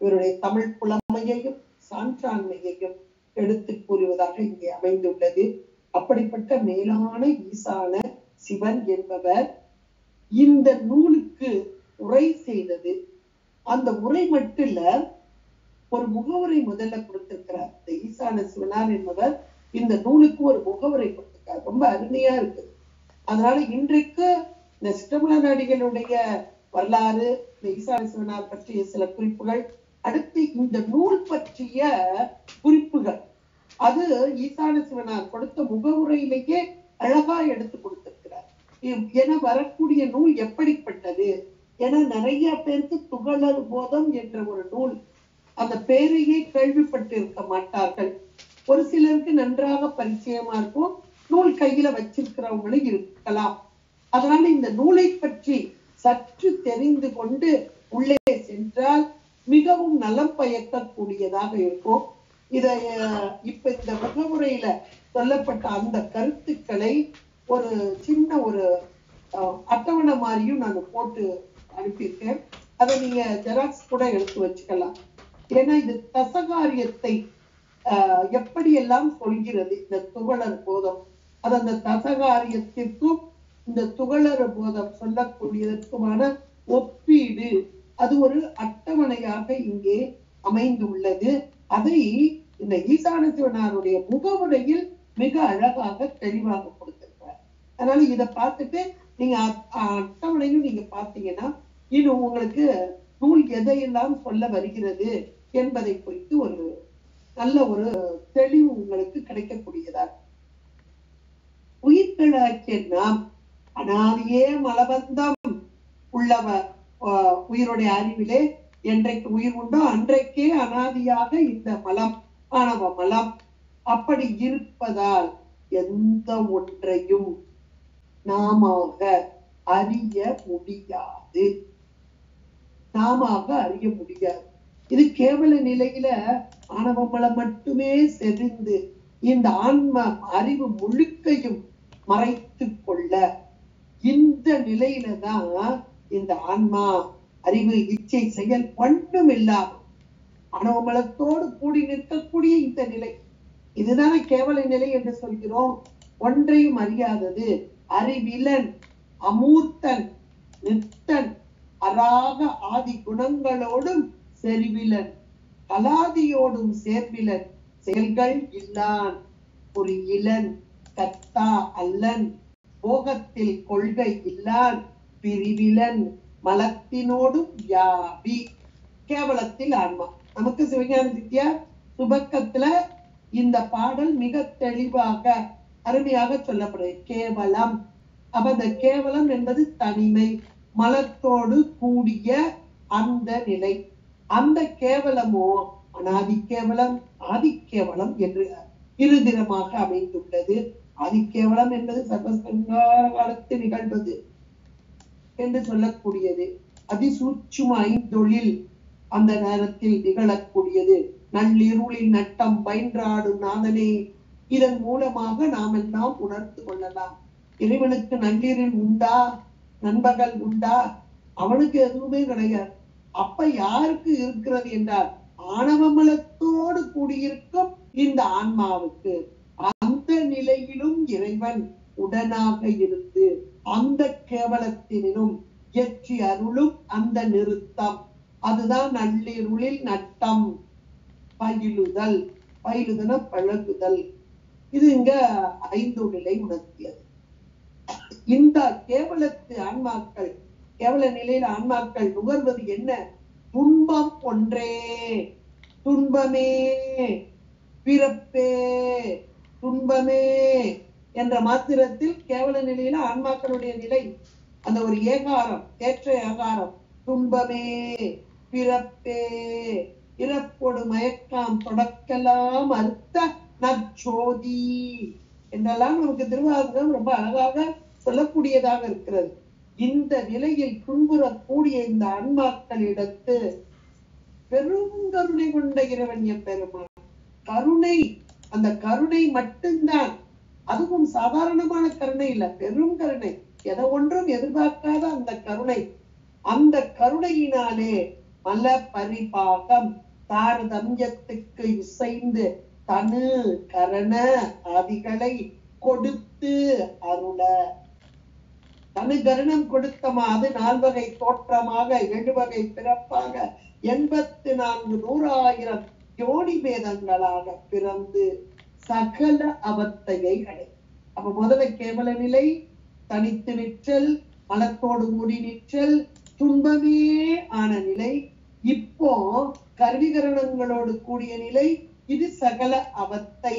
S1: இவருடைய தமிழ் புலமையையும் சான்றாண்மையையும் எடுத்து கூறுவதாக இங்கே அமைந்துள்ளது. அப்படிப்பட்ட மேலான ஈசான சிவன் என்பவர் இந்த நூலுக்கு உரை செய்தது. அந்த உரை மட்டும் இல்ல, ஒரு முகவரை முதல்ல கொடுத்திருக்கிறார். இந்த ஈசான சிவனார் என்பவர் இந்த நூலுக்கு ஒரு முகவரை கொடுத்திருக்கார். ரொம்ப அருமையா இருக்குது. அதனால இன்றைக்கு இந்த சிற்றம்பல நாடிகளுடைய வரலாறு, இந்த ஈசான சிவனார் பற்றிய சில குறிப்புகள், அடுத்து இந்த நூல் பற்றிய குறிப்புகள். அது ஈசான சிவனார் கொடுத்த முகவுரையிலேயே அழகா எடுத்து கொடுத்திருக்கிறார். என வரக்கூடிய நூல் எப்படிப்பட்டது என நிறைய பேருக்கு துகளர் போதம் என்ற ஒரு நூல், அந்த பேரையே கேள்விப்பட்டிருக்க மாட்டார்கள். ஒரு சிலருக்கு நன்றாக பரிச்சயமா இருக்கும், நூல் கையில வச்சிருக்கிறவங்களும் இருக்கலாம். அதனால இந்த நூலை பற்றி சற்று தெரிந்து கொண்டு உள்ளே சென்றால் மிகவும் நலம் பயக்கக்கூடியதாக இருக்கும். இப்ப இந்த முகமுறையில சொல்லப்பட்ட அந்த கருத்துக்களை ஒரு சின்ன ஒரு அட்டவணை மாதிரியும் நான் போட்டு அனுப்பியிருக்கேன். அதை நீங்க ஜெராக்ஸ் கூட எடுத்து வச்சுக்கலாம். ஏன்னா இது தசகாரியத்தை எப்படியெல்லாம் சொல்கிறது இந்த துகளர் போதம், அது அந்த தசகாரியத்திற்கும் இந்த துகளர் போதம் சொல்லக்கூடியதற்குமான ஒப்பீடு, அது ஒரு அட்டவணையாக இங்கே அமைந்துள்ளது. அதை இந்த ஈசான சிவனாருடைய முகவுரையில் மிக அழகாக தெளிவாக கொடுத்திருக்கிறார். அதனால இதை பார்த்துட்டு நீங்க அட்டவணையும் நீங்க பார்த்தீங்கன்னா இன்னும் உங்களுக்கு நூல் எதையெல்லாம் சொல்ல வருகிறது என்பதை குறித்து ஒரு நல்ல ஒரு தெளிவு உங்களுக்கு கிடைக்கக்கூடியதாக. உயிர்களாக்கிய நாம் அனாதியே மலபந்தம் உள்ளவர், உயிருடைய அறிவிலே என்றைக்கு உயிர் உண்டோ அன்றைக்கே அனாதியாக இந்த மலம் ஆணவ மலம் அப்படி இருப்பதால் எந்த ஒன்றையும் நாம அறிய முடியாது. நாம அறிய முடியாது. இது கேவல நிலையில ஆணவ மலம் மட்டுமே செறிந்து இந்த ஆன்ம அறிவு முழுக்கையும் மறைத்து கொள்ள, இந்த நிலையில தான் இந்த ஆன்மா அறிவு இச்சை செயல் ஒன்றும் இல்லாமல் ஆணவமலத்தோடு கூடி நிற்கக்கூடிய இந்த நிலை, இதுதானே கேவல நிலை என்று சொல்கிறோம். ஒன்றையும் அறியாதது, அறிவிலன், அமூர்த்தன், நித்தன், அராக ஆதி குணங்களோடும் செறிவிலன், கலாதியோடும் சேர்விலன், செயல்கள் இல்லான், புரியிலன், கத்தா அல்லன், போகத்தில் கொள்கை இல்லான், பிரிவிலன், மலத்தினோடும் வியாபி. கேவலத்தில் ஆன்மா. நமக்கு சிவஞான சித்தியார் சுபக்கத்துல இந்த பாடல் மிக தெளிவாக அருமையாக சொல்லப்படுது. கேவலம், அப்ப அந்த கேவலம் என்பது தனிமை, மலத்தோடு கூடிய அந்த நிலை. அந்த கேவலமோ அனாதி கேவலம், ஆதிக்கேவலம் என்று இருதிரமாக அமைந்துள்ளது. ஆதிக்கேவலம் என்பது சர்வசங்கார காலத்தில் நிகழ்வது என்று சொல்லக்கூடியது. அதிசூட்சும ஐந்தொழில் அந்த நேரத்தில் நிகழக்கூடியது. நள்ளிருளில் நட்டம் பயின்றாடும் நாதனே, இதன் மூலமாக நாம் எல்லாம் உணர்ந்து கொள்ளலாம். இறைவனுக்கு நள்ளிரில் உண்டா, நண்பகல் உண்டா? அவனுக்கு எதுவுமே கிடையாது. அப்ப யாருக்கு இருக்கிறது என்றால் ஆணவமலத்தோடு கூடியிருக்கும் இந்த ஆன்மாவுக்கு. அந்த நிலையிலும் இறைவன் உடனாக இருந்து அந்த கேவலத்தினும் எற்றி அருளும் அந்த நிறுத்தம், அதுதான் நள்ளிருளில் நட்டம் பயிலுதல். பயிலுதன பழகுதல். இது இங்க ஐந்து நிலை உணர்த்தியது. இந்த கேவலத்து ஆன்மாக்கள், கேவல நிலையில ஆன்மாக்கள் நுகர்வது என்ன? துன்பம் ஒன்றே, துன்பமே, பிறப்பே, துன்பமே என்ற மாத்திரத்தில் கேவல நிலையில ஆன்மாக்களுடைய நிலை அந்த ஒரு ஏகாரம், ஏற்ற ஏகாரம். துன்பமே, பிறப்பே, இறப்போடு மயக்கம் தொடக்கலாம் அறுத்த நற்சோதி என்றெல்லாம் நமக்கு திருவாசகம் ரொம்ப அழகாக சொல்லக்கூடியதாக இருக்கிறது. இந்த நிலையில் துன்புறக்கூடிய இந்த ஆன்மாக்களிடத்து பெருங்கருணை கொண்ட இறைவன் எம்பெருமான். கருணை, அந்த கருணை மட்டும்தான். அதுவும் சாதாரணமான கருணை இல்ல, பெரும் கருணை. எதை ஒன்றும் எதிர்பார்க்காத அந்த கருணை. அந்த கருணையினாலே மல பரிபாகம் தாரதமியத்துக்கு இசைந்து தனு கரண ஆதிகளை கொடுத்து அருள. தனு கரணம் கொடுத்தமா, அது 4 வகை தோற்றமாக 7 வகை பிறப்பாக 84,100,000 யோனி பேதங்களாக பிறந்து சகல அவத்தையை அடை. அப்ப முதல்ல கேவல நிலை, தனித்து நிற்றல், மலத்தோடு மூடி நிற்றல், துன்பமே ஆன நிலை. இப்போ கருவிகரணங்களோடு கூடிய நிலை. இது சகல அவத்தை.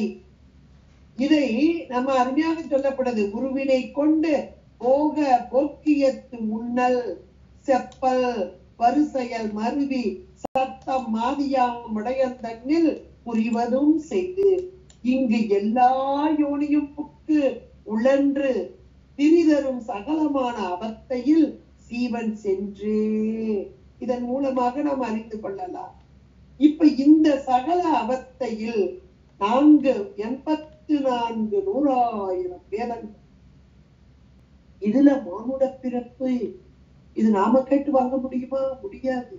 S1: இதை நம்ம அருமையாக சொல்லப்படுது. உருவினை கொண்டு போக போக்கியத்து முன்னல் செப்பல் வரிசையல் மருவி சத்தம் மாதியாம் உடையந்தன்னில் புரிவதும் செய்து இங்கு எல்லா யோனியும் புக்கு உழன்று திரிதரும் சகலமான அவத்தையில் சீவன் சென்று இதன் மூலமாக நாம் அறிந்து கொள்ளலாம். இப்ப இந்த சகல அவத்தையில் 84,100,000 வேதங்கள். இதுல மானுட பிறப்பு இது நாம கேட்டு வாங்க முடியுமா? முடியாது.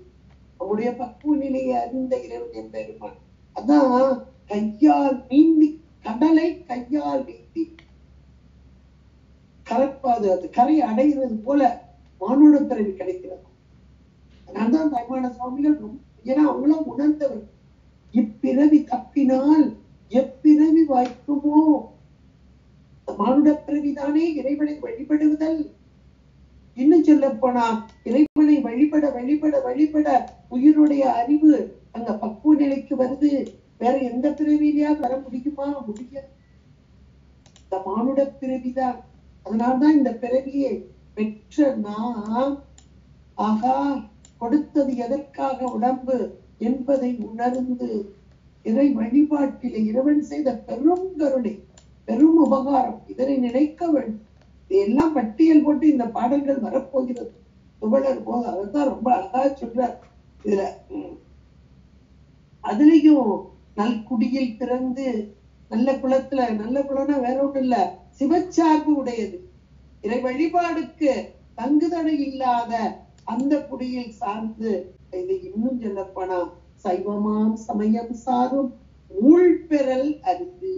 S1: நம்முடைய பக்குவ நிலையை அறிந்த இறைவன் எம்பெருமான் அதான் கையால் நீந்தி கடலை கையால் நீந்தி கரைப்பாது. அது கரை அடைகிறது போல மானுட பிறவி கிடைக்கிறது. அதனால்தான் தாய்மான சுவாமிகள் ஏன்னா அவங்களும் உணர்ந்தவர். இப்பிறவி தப்பினால் எப்பிறவி வாய்க்குமோ? மானுட பிறவிதானே இறைவனை வழிபடுவதல். இன்னும் சொல்ல போனா இறைவனை வழிபட வழிபட வழிபட உயிருடைய அறிவு அங்க பக்குவ நிலைக்கு வருது. வேற எந்த பிறவிலையா வர முடியுமா? முடியாது. இந்த மானுட பிறவிதான். அதனால்தான் இந்த பிறவியை பெற்ற நாம் ஆகா கொடுத்தது எதற்காக உடம்பு என்பதை உணர்ந்து இறை வழிபாட்டிலே இறைவன் செய்த பெரும் கருணை பெரும் உபகாரம் இதனை நினைக்க வேண்டும். இதெல்லாம் பட்டியல் போட்டு இந்த பாடல்கள் வரப்போகிறது. புகழர் போது அதான் ரொம்ப அழகா சொல்றார். இதுல அதுலயும் நல்குடியில் பிறந்து நல்ல குலத்துல, நல்ல குலம்னா வேற ஒண்ணும் இல்ல, சிவச்சார்பு உடையது, இறை வழிபாடுக்கு தங்குதடை இல்லாத அந்த குடியில் சார்ந்து, இது இன்னும் சொல்லப்போனா சைவமாம் சமயம் சாரும் ஊழ்பெறல் அரிது.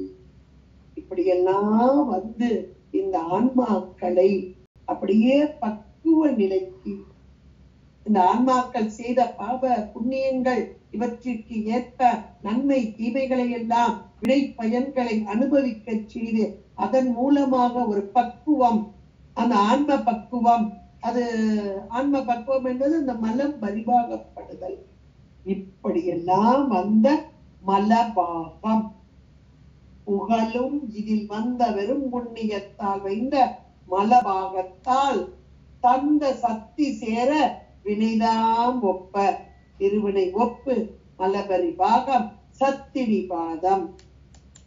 S1: இப்படியெல்லாம் வந்து இந்த ஆன்மாக்களை அப்படியே பக்குவ நிலைக்கு, இந்த ஆன்மாக்கள் செய்த பாவ புண்ணியங்கள் இவற்றிற்கு ஏற்ப நன்மை தீமைகளை எல்லாம் விடை பயன்களை அனுபவிக்க செய்து அதன் மூலமாக ஒரு பக்குவம், அந்த ஆன்ம பக்குவம், அது ஆன்ம பக்குவம் என்பது அந்த மலம் பரிபாகப்படுதல். இப்படியெல்லாம் வந்த மலபாகம் புகழும் இதில் வந்த வெறும் புண்ணியத்தால் வைந்த மலபாகத்தால் தந்த சக்தி சேர வினைதாம் ஒப்ப திருவினை ஒப்பு மலபரிபாகம் சத்தினி பாதம்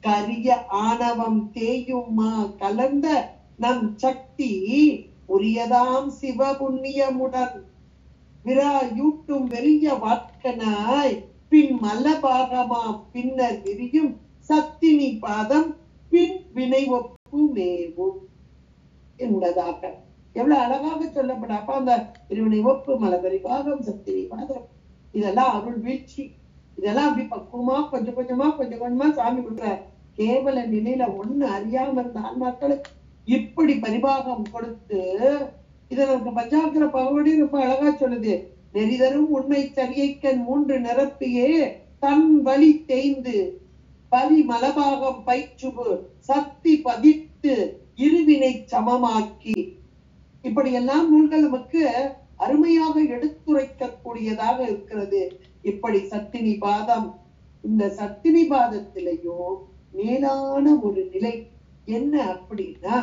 S1: கரிய ஆணவம் தேயுமா கலந்த நம் சக்தி உரியதாம் சிவ புண்ணியமுடன் விராயூட்டும் வெறிய வாட்கனாய் பின் மலபாகமாம் பின்னர் விரியும் சத்தினி பாதம் பின் வினை ஒப்பு மேவும் என்பதாக எவ்வளவு அழகாக சொல்லப்பட. அப்ப அந்த திருவினை ஒப்பு மலபரிபாகம் சத்தினி பாதம் இதெல்லாம் அருள் வீழ்ச்சி. இதெல்லாம் அப்படி பக்குவமா கொஞ்சம் கொஞ்சமா சாமி கொடுக்குற கேவல நிலையில ஒண்ணு அறியாம இருந்த ஆன்மாக்களுக்கு இப்படி பரிபாகம் கொடுத்து இதை நமக்கு பஞ்சாக்கிர பகவடி ரொம்ப அழகா சொல்லுது. நெறிதரும் உண்மை சரியைக்கண் 3 நிரப்பியே தன் வழி தேய்ந்து பலி மலபாகம் பயிற்றுவு சக்தி பதித்து இருவினை சமமாக்கி, இப்படி எல்லாம் நூல்கள் நமக்கு அருமையாக எடுத்துரைக்க கூடியதாக இருக்கிறது. இப்படி சத்தினி பாதம், இந்த சத்தினி பாதத்திலேயும் மேலான ஒரு நிலை என்ன அப்படின்னா,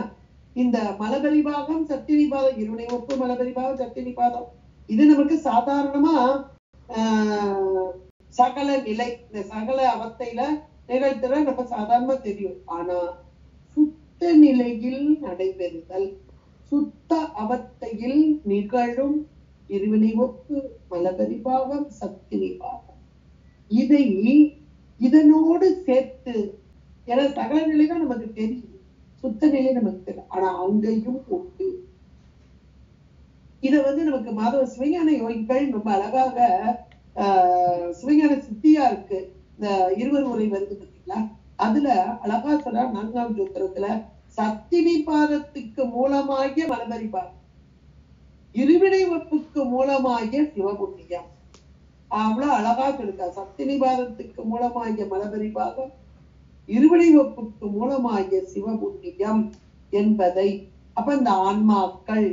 S1: இந்த மலபரிபாகம் சத்தினி பாதம், இருவினை ஒப்பு மலபரிபாகம் சத்தினி பாதம், இது நமக்கு சாதாரணமா சகல நிலை, இந்த சகல அவத்தையில நிகழ்த்துற நம்ம சாதாரணமா தெரியும். ஆனா சுத்த நிலையில் நடைபெறுதல், சுத்த அவத்தையில் நிகழும் இருவினை ஒப்பு மலபரிபாகம் சத்தினி பாகம், இதை இதனோடு சேர்த்து, ஏன்னா சகல நிலைதான் நமக்கு தெரியும், சுத்த நிலை நமக்கு தெரியும். ஆனா அங்கேயும் உண்டு. இத நமக்கு மாதவ சிவஞான யோகிகள் ரொம்ப அழகாக சிவஞான சித்தியா இருக்கு, இந்த 20 உரை வருது பார்த்தீங்களா, அதுல அழகா சொல்ற 4ஆம் சூத்திரத்துல சத்தினி பாதத்துக்கு மூலமாகிய மலபரிபாகம், இருவினை ஒப்புக்கு மூலமாகிய சிவபுண்ணியம், அவ்வளவு அழகா சொல்லிருக்கா. சத்தினி பாதத்துக்கு மூலமாகிய மலபரிபாகம், இருவினை ஒப்புக்கு மூலமாகிய சிவபுண்ணியம் என்பதை. அப்ப இந்த ஆன்மாக்கள்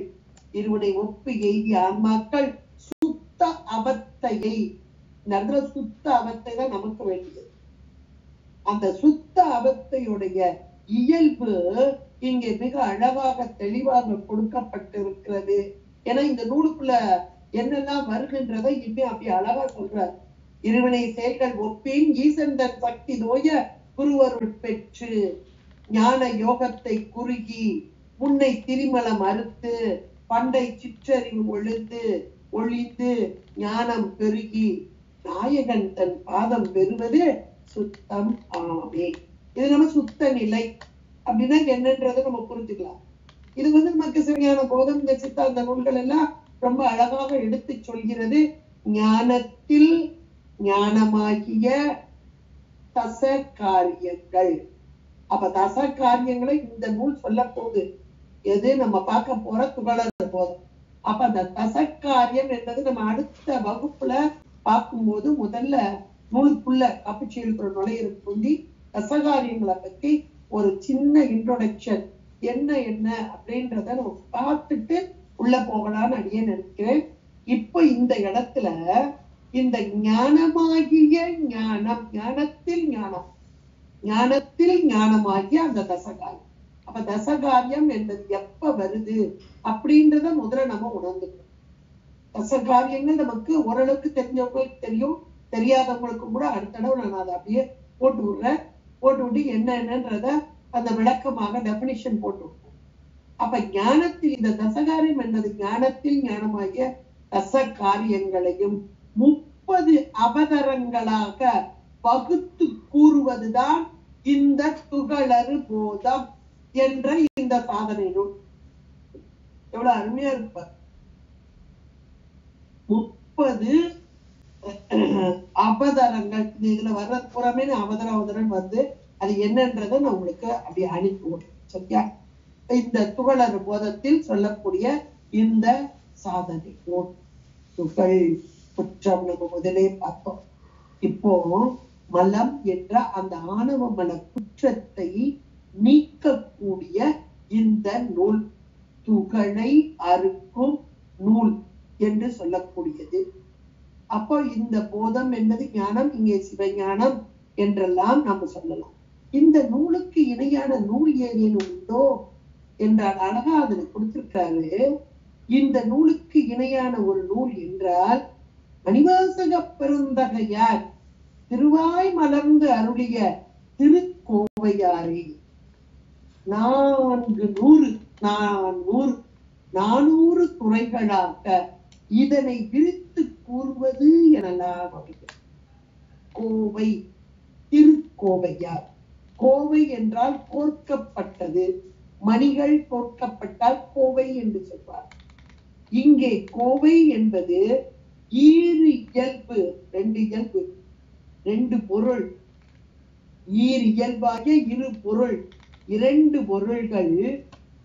S1: இருவனை ஒப்பு எய்திய ஆன்மாக்கள் சுத்த அவத்தையை, நல்ல சுத்த அவத்தை தான் நமக்கு வேண்டியது. அந்த சுத்த அவத்தையுடைய இயல்பு இங்கே மிக அழகாக தெளிவாக கொடுக்கப்பட்டிருக்கிறது. ஏன்னா இந்த நூலுக்குள்ள என்னெல்லாம் வருகின்றதை இன்னும் அப்படி அழகா சொல்றார். இருவினை செயல்கள் ஒப்பின் ஈசந்தன் சக்தி நோய குருவருள் பெற்று ஞான யோகத்தை குறுகி முன்னை திரிமலம் அறுத்து பண்டை சிற்றறிவு ஒழிந்து ஞானம் பெருகி நாயகன் தன் பாதம் பெறுவது சுத்தம் ஆமே. இது நம்ம சுத்த நிலை அப்படின்னா என்னன்றதை நம்ம புரிஞ்சுக்கலாம். இது நமக்கு சரியான போதம். இந்த சித்தாந்த நூல்கள் எல்லாம் ரொம்ப அழகாக எடுத்து சொல்கிறது. ஞானத்தில் ஞானமாகிய தச காரியங்கள். அப்ப தச காரியங்களை இந்த நூல் சொல்ல போகுது. எது நம்ம பார்க்க போற துகளறு போதும். அப்ப அந்த தச காரியம் என்பது நம்ம அடுத்த வகுப்புல பார்க்கும்போது முதல்ல நூலுக்குள்ள காப்புச்செயலுக்குள்ள நுழையிறதுக்கு முந்தி தசகாரியங்களை பத்தி ஒரு சின்ன இன்ட்ரோடக்ஷன் என்ன அப்படின்றத நம்ம பார்த்துட்டு உள்ள போகலான்னு அடியே நினைக்கிறேன். இப்ப இந்த இடத்துல இந்த ஞானமாகிய ஞானம், ஞானத்தில் ஞானமாகிய அந்த தசகாரியம். அப்ப தசகாரியம் என்பது எப்ப வருது அப்படின்றத முதல்ல நம்ம உணர்ந்துக்கணும். தசகாரியங்கள் நமக்கு ஓரளவுக்கு தெரிஞ்சவங்களுக்கு தெரியும், தெரியாதவங்களுக்கு கூட அடுத்த தடவை நான் அதை அப்படியே போட்டு விட்டு என்னன்றத அந்த விளக்கமாக டெபினிஷன் போட்டு விட்டோம். அப்ப ஞானத்தில் இந்த தசகாரியம் என்பது ஞானத்தில் ஞானமாகிய தச காரியங்களையும் 30 அவதரங்களாக வகுத்து கூறுவதுதான் இந்த துகளறு போதம் என்ற இந்த சாதனை நூல். எவ்வளவு அருமையா இருப்பார். 30 அவதாரங்கள். இதுல வர்ற புறமே அவதரம் வந்து அது என்னன்றதை நான் உங்களுக்கு அப்படி அனுப்புவேன். சரியா? இந்த துகளறு போதத்தில் சொல்லக்கூடிய இந்த சாதனை நூல். துகள் குற்றம் நம்ம முதலே பார்த்தோம். இப்போ மலம் என்ற அந்த ஆணவ மல குற்றத்தை நீக்கக்கூடிய இந்த நூல் துகளை அறுக்கும் நூல் என்று சொல்லக்கூடியது. அப்போ இந்த போதம் என்பது ஞானம், இங்கே சிவஞானம் என்றெல்லாம் நாம சொல்லலாம். இந்த நூலுக்கு இணையான நூல் ஏதேனும் உண்டோ என்றால் அழகா அதுல கொடுத்திருக்காரு. இந்த நூலுக்கு இணையான ஒரு நூல் என்றால் மணிவாசக பெருந்தகையார் திருவாய் மலர்ந்து அருளிய திருக்கோவையாரே. 400 துறைகளாக இதனை விரித்து கூறுவது எனலாம். கோவை, திருக்கோவையார். கோவை என்றால் கோர்க்கப்பட்டது. மணிகள் கோர்க்கப்பட்டால் கோவை என்று சொல்வார். இங்கே கோவை என்பது ஈறு இயல்பு, 2 இயல்பு, 2 பொருள். ஈர் இயல்பாகிய இரு பொருள், 2 பொருள்கள்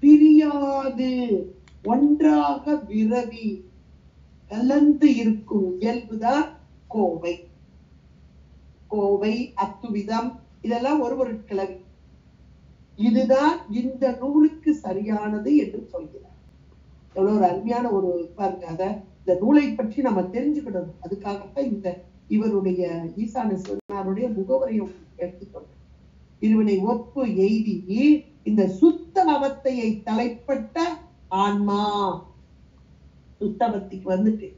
S1: பிரியாது ஒன்றாக விரவி கலந்து இருக்கும் இயல்புதான் கோவை. கோவை, அத்துவிதம் இதெல்லாம் ஒரு கிளவி. இதுதான் இந்த நூலுக்கு சரியானது என்று சொல்கிறார். எவ்வளவு ஒரு அருமையான ஒரு பாருங்க. இந்த நூலை பற்றி நம்ம தெரிஞ்சுக்கிடணும். அதுக்காகத்தான் இந்த இவருடைய ஈசான சிவனாருடைய முகவரையும் எடுத்துக்கொள்ள. இருவனை ஒப்பு எய்தி இந்த சுத்த அவத்தையை தலைப்பட்ட ஆன்மா, சுத்தவத்திக்கு வந்துட்டு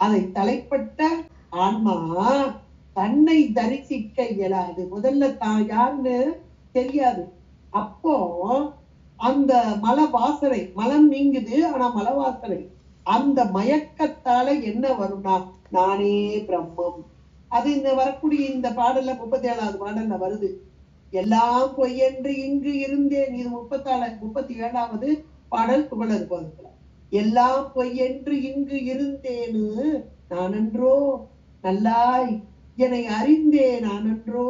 S1: அதை தலைப்பட்ட ஆன்மா தன்னை தரிசிக்க இயலாது. முதல்ல தான் யாருன்னு தெரியாது. அப்போ அந்த மல வாசனை, மலம் நீங்குது, ஆனா மல வாசனை, அந்த மயக்கத்தால என்ன வரும்னா நானே பிரம்மம். அது இந்த வரக்கூடிய இந்த பாடல்ல 37வது பாடல்ல வருது. எல்லாம் பொய்யென்று இங்கு இருந்தேன். இது 37வது பாடல் துகளறு போதத்துல. எல்லாம் பொய்யென்று இங்கு இருந்தேனு நானன்றோ நல்லாய் என்னை அறிந்தே நானன்றோ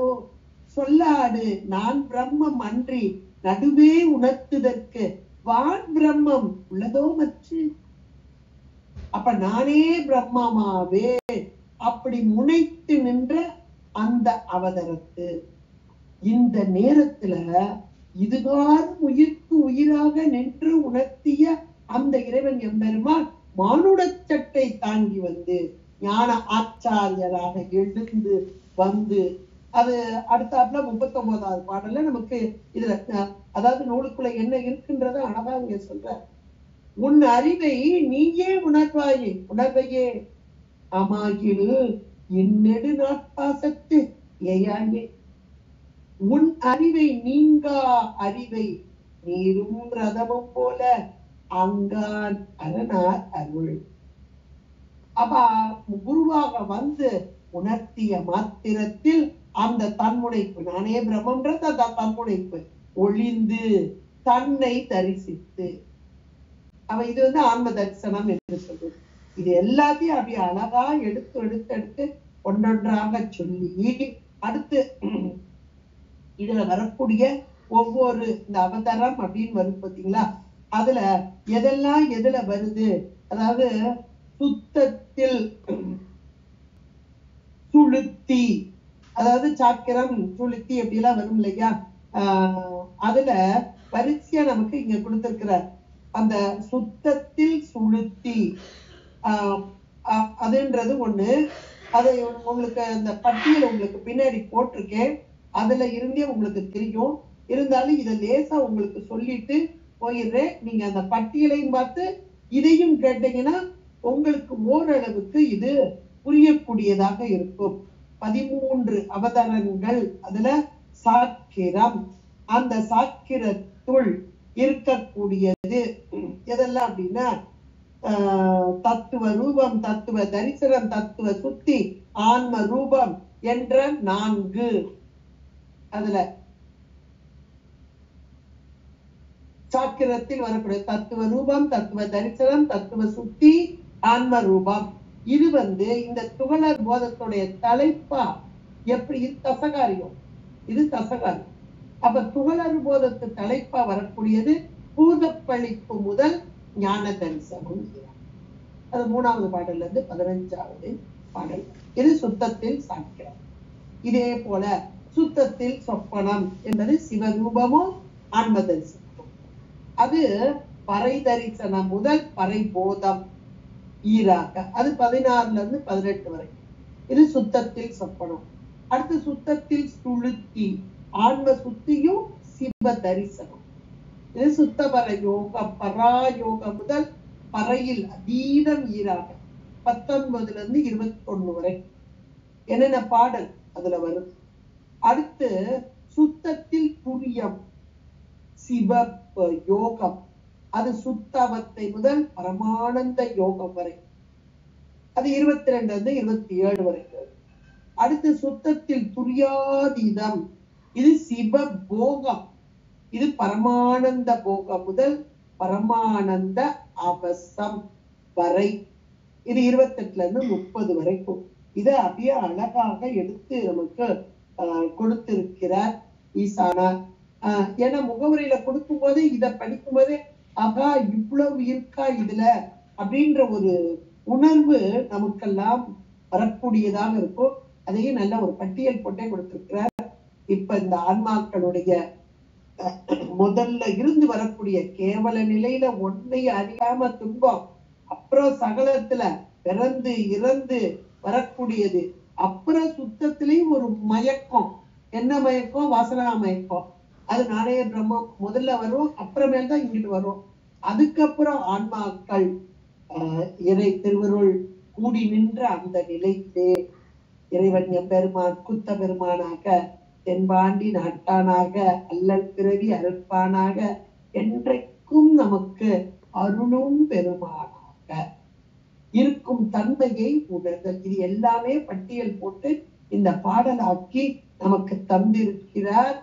S1: சொல்லாடு நான் பிரம்மம் அன்றி நடுவே உணர்த்துதற்கு வான் பிரம்மம் உள்ளதோ மற்று. அப்ப நானே பிரம்மமாவே அப்படி முனைத்து நின்ற அந்த அவதரத்து இந்த நேரத்துல இதுகாரும் உயிர்க்கு உயிராக நின்று உணர்த்திய அந்த இறைவன் எம்பெருமான் மானுட சட்டை தாங்கி வந்து ஞான ஆச்சாரியராக எழுந்து வந்து, அது அடுத்தாப்புல 39வது பாடல்ல நமக்கு இதுல அதாவது நூலுக்குள்ள என்ன இருக்குன்றத அழகா இங்க சொல்ற. உன் அறிவை நீயே உணர்வாயே, உணர்வையே அமாகில் என்னெடு நாட்பாசத்து ஏயாயே. உன் அறிவை நீங்கா அறிவை நீரும் ரதமும் போல அங்கான் அரணார் அருள். அப்ப குருவாக வந்து உணர்த்திய மாத்திரத்தில் அந்த தன்முனைப்பு, நானே பிரம்மன்றது அந்த தன்முனைப்பு ஒளிந்து தன்னை தரிசித்து, அவ இது வந்து ஆன்ம தரிசனம் என்று சொல்றது. இது எல்லாத்தையும் அப்படி அழகா எடுத்து எடுத்து எடுத்து ஒன்றொன்றாக சொல்லி, அடுத்து இதுல வரக்கூடிய ஒவ்வொரு இந்த அவதாரம் அப்படின்னு வரும் பார்த்தீங்களா, அதுல எதெல்லாம் எதுல வருது, அதாவது சுத்தத்தில் சுளுத்தி, அதாவது சாக்கிரம் சுளுத்தி அப்படி எல்லாம் வரும் இல்லையா, அதுல பரிசையா நமக்கு இங்க கொடுத்திருக்கிறார். அந்த சுத்தத்தில் சுளுத்தி அதுன்றது ஒண்ணு. அதை உங்களுக்கு அந்த பட்டியல் உங்களுக்கு பின்னாடி போட்டிருக்கேன், அதுல இருந்தே உங்களுக்கு தெரியும். இருந்தாலும் இதை லேசா உங்களுக்கு சொல்லிட்டு போயிடுறேன். நீங்க அந்த பட்டியலையும் பார்த்து இதையும் கேட்டீங்கன்னா உங்களுக்கு ஓரளவுக்கு இது புரியக்கூடியதாக இருக்கும். 13 அவதாரங்கள், அதுல சாக்கிரம், அந்த சாக்கிரத்துள் இருக்கக்கூடியது எதெல்லாம் அப்படின்னா தத்துவ ரூபம், தத்துவ தரிசனம், தத்துவ சுத்தி, ஆன்ம ரூபம் என்ற 4. அதுல சாக்கிரத்தில் வரக்கூடிய தத்துவ ரூபம், தத்துவ தரிசனம், தத்துவ சுத்தி, ஆன்ம ரூபம், இது வந்து இந்த துகளர் போதத்துடைய தலைப்பா. எப்படி இது தசகாரியம், இது தசகாரியம். அப்ப துகளர் போதத்து தலைப்பா வரக்கூடியது பூதப்பழிப்பு முதல் ஞான தரிசனம். அது 3வது பாடல்ல இருந்து 15வது பாடல். இது சுத்தத்தில் சாக்கிரம். இதே போல சுத்தத்தில் சொப்பனம் என்பது சிவரூபமும் ஆன்ம தரிசனம். அது பறை தரிசனம் முதல் பறை போதம் ஈராக, அது 16ல இருந்து 18 வரை. இது சுத்தத்தில் சொப்பனம். அடுத்து சுத்தத்தில் சுளுத்தி, ஆன்ம சுத்தியும் சிவ தரிசனம். இது சுத்தபர யோகம், பராயோக முதல் பறையில் அதீதம் ஈராக 19ல இருந்து 21 வரை என்னென்ன பாடல் அதுல வரும். அடுத்து சுத்தத்தில் துரியம் சிவ யோகம், அது சுத்தவத்தை முதல் பரமானந்த யோகம் வரை, அது 22ல இருந்து 27 வரை. அடுத்து சுத்தத்தில் துரியாதீதம், இது சிவ போகம், இது பரமானந்த போகம் முதல் பரமானந்த அவசம் வரை, இது 28ல இருந்து 30 வரைக்கும். இதை அப்படியே அழகாக எடுத்து நமக்கு கொடுத்திருக்கிறார் ஈசானா. ஏன்னா முகவரியில கொடுக்கும் போதே இதை படிக்கும் போதே ஆகா இவ்வளவு இருக்கா இதுல அப்படின்ற ஒரு உணர்வு நமக்கெல்லாம் வரக்கூடியதாக இருக்கும். அதையும் நல்ல ஒரு பட்டியல் போட்டே கொடுத்திருக்கிறார். இப்ப இந்த ஆன்மாக்களுடைய முதல்ல இருந்து வரக்கூடிய கேவல நிலையில ஒன்னை அறியாம துன்பம், அப்புறம் சகலத்துல பிறந்து இறந்து வரக்கூடியது, அப்புறம் சுத்தத்திலேயும் ஒரு மயக்கம். என்ன மயக்கம்? வாசனா மயக்கம். அது நானே பிரம்மம் முதல்ல வரும், அப்புறமேல் தான் இங்கிட்டு வரும். அதுக்கப்புறம் ஆன்மாக்கள் இறை திருவருள் கூடி நின்ற அந்த நிலையிலே இறைவன் எம்பெருமான் குத்த பெருமானாக, தென்பாண்டி நாட்டானாக, அல்லல் பிறவி அறுப்பானாக, என்றைக்கும் நமக்கு அருளும் பெருமானாக இருக்கும் தன்மையை உணர்தல். இது எல்லாமே பட்டியல் போட்டு இந்த பாடலாக்கி நமக்கு தந்திருக்கிறார்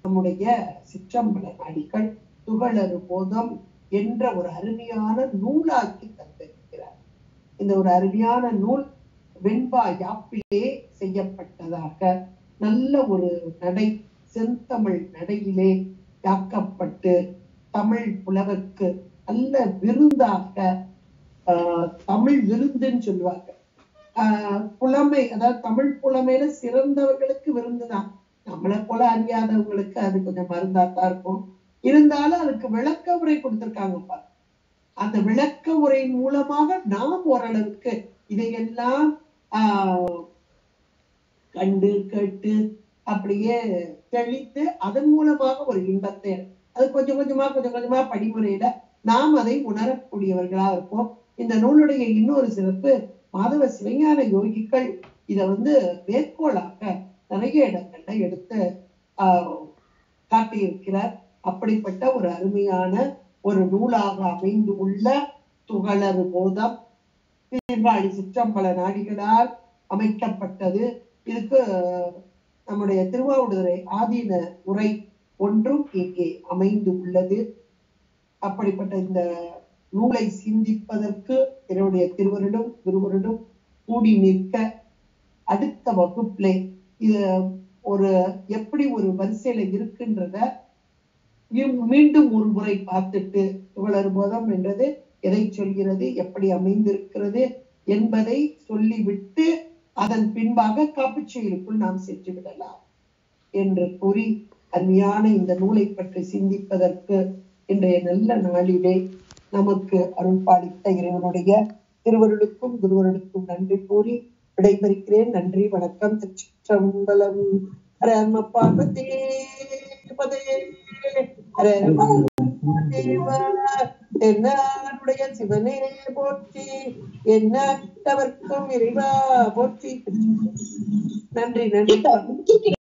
S1: நம்முடைய சிற்றம்பல அடிகள். துகளறு போதம் என்ற ஒரு அருமையான நூலாக்கி தந்திருக்கிறார். இந்த ஒரு அருமையான நூல் வெண்பா யாப்பிலே செய்யப்பட்டதாக நல்ல ஒரு நடை, செந்தமிழ் நடையிலே யாக்கப்பட்டு தமிழ் புலவர்க்கு நல்ல விருந்தாக, தமிழ் விருந்துன்னு சொல்லுவாங்க. புலமை, அதாவது தமிழ் புலமையில சிறந்தவர்களுக்கு விருந்துதான். நம்மளை போல அறியாதவங்களுக்கு அது கொஞ்சம் மருந்தாத்தான் இருக்கும். இருந்தாலும் அதுக்கு விளக்க உரை கொடுத்திருக்காங்கப்பா. அந்த விளக்க உரையின் மூலமாக நாம் ஓரளவுக்கு இதையெல்லாம் கண்டு கேட்டு அப்படியே தெளித்து அதன் மூலமாக ஒரு இன்பத்தை அது கொஞ்சம் கொஞ்சமா படிமுறையில நாம் அதை உணரக்கூடியவர்களா இருப்போம். இந்த நூலுடைய இன்னொரு சிறப்பு, மாதவ சிவஞான யோகிகள் இதை மேற்கோளாக நிறைய இடங்கள்ல எடுத்து காட்டியிருக்கிறார். அப்படிப்பட்ட ஒரு அருமையான ஒரு நூலாக அமைந்து உள்ள துகளறு போதம் சீர்காழி சிற்றம்பல நாடிகளால் அமைக்கப்பட்டது. இதுக்கு நம்முடைய திருவாவடுதுறை ஆதீன உரை ஒன்றும் இங்கே அமைந்து உள்ளது. அப்படிப்பட்ட இந்த நூலை சிந்திப்பதற்கு என்னுடைய திருவருடும் குருவருடும் கூடி நிற்க அடுத்த வகுப்பிலே இது எப்படி ஒரு வரிசையில இருக்குன்றத மீண்டும் ஒரு முறை பார்த்துட்டு துகளறு போதம் என்றது எதை சொல்கிறது, எப்படி அமைந்திருக்கிறது என்பதை சொல்லிவிட்டு அதன் பின்பாக காப்புச்செயலுக்குள் நாம் சென்று விடலாம் என்று கூறி அருமையான இந்த நூலை பற்றி சிந்திப்பதற்கு இன்றைய நல்ல நாளிலே நமக்கு அருள்பாலித்த இறைவனுடைய திருவருளுக்கும் குருவருளுக்கும் நன்றி கூறி விடைபெறுகிறேன். நன்றி, வணக்கம். திருச்சிற்றம்பலம். என்னுடைய சிவனே போற்றி, என்னவர்க்கும் இறைவா போற்றி. நன்றி.